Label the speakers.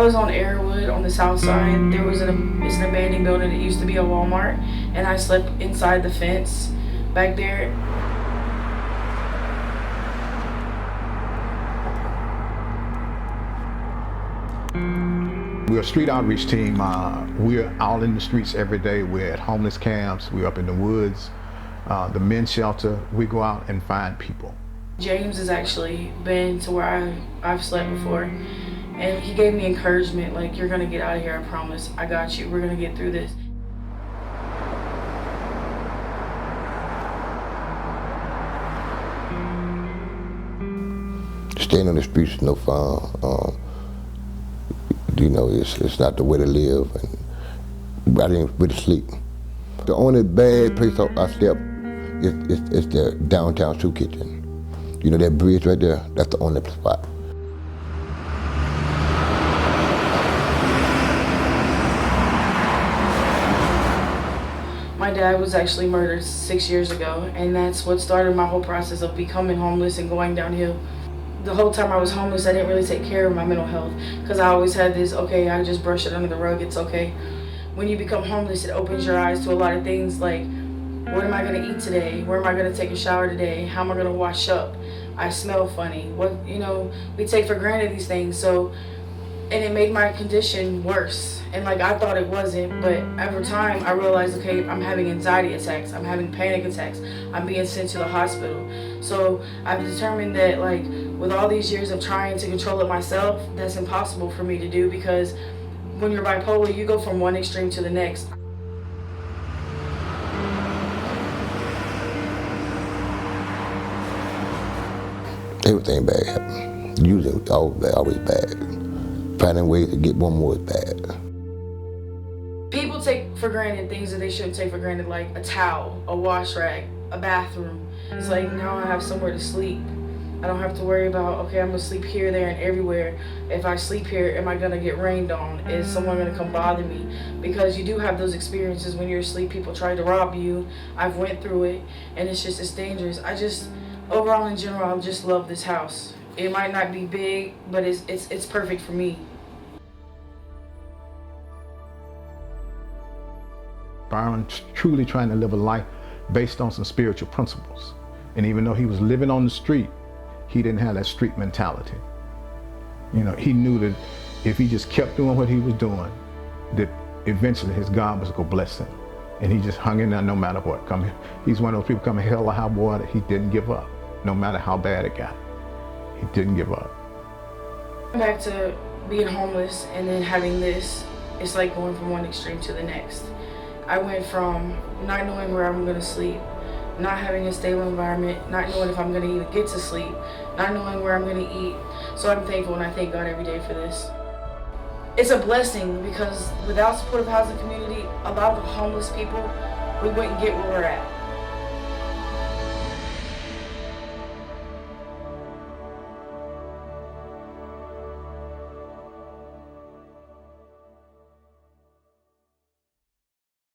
Speaker 1: was on Airwood on the south side. There was it's an abandoned building. It used to be a Walmart, and I slept inside the fence back there.
Speaker 2: We're a street outreach team. We're out in the streets every day. We're at homeless camps. We're up in the woods, the men's shelter. We go out and find people.
Speaker 1: James has actually been to where I've slept before, and he gave me encouragement, like, you're gonna get out of here, I promise. I got you, we're gonna get through this.
Speaker 3: Staying on the streets is no fun. It's not the way to live, and I didn't really sleep. The only bad place I slept is the downtown soup kitchen. You know that bridge right there? That's the only spot.
Speaker 1: My dad was actually murdered 6 years ago, and that's what started my whole process of becoming homeless and going downhill. The whole time I was homeless, I didn't really take care of my mental health because I always had this, okay, I just brush it under the rug, it's okay. When you become homeless, it opens your eyes to a lot of things like, what am I gonna eat today? Where am I gonna take a shower today? How am I gonna wash up? I smell funny. We take for granted these things. So, and it made my condition worse. And like, I thought it wasn't, but over time I realized, okay, I'm having anxiety attacks, I'm having panic attacks, I'm being sent to the hospital. So I've determined that, like, with all these years of trying to control it myself, that's impossible for me to do, because when you're bipolar, you go from one extreme to the next.
Speaker 3: Everything bad happened. Usually always bad. Finding ways to get one more is bad.
Speaker 1: People take for granted things that they shouldn't take for granted, like a towel, a wash rag, a bathroom. It's like, now I have somewhere to sleep. I don't have to worry about, okay, I'm gonna sleep here, there, and everywhere. If I sleep here, am I gonna get rained on? Is someone gonna come bother me? Because you do have those experiences when you're asleep, people try to rob you. I've went through it, and it's dangerous. Overall in general, I just love this house. It might not be big, but it's perfect for me.
Speaker 2: Byron's truly trying to live a life based on some spiritual principles. And even though he was living on the street, he didn't have that street mentality. He knew that if he just kept doing what he was doing, that eventually his God was going to bless him. And he just hung in there no matter what. He's one of those people coming hell or high water, he didn't give up. No matter how bad it got, he didn't give up.
Speaker 1: Back to being homeless and then having this, it's like going from one extreme to the next. I went from not knowing where I'm gonna sleep, not having a stable environment, not knowing if I'm gonna even get to sleep, not knowing where I'm gonna eat. So I'm thankful, and I thank God every day for this. It's a blessing, because without supportive housing community, a lot of the homeless people, we wouldn't get where we're at.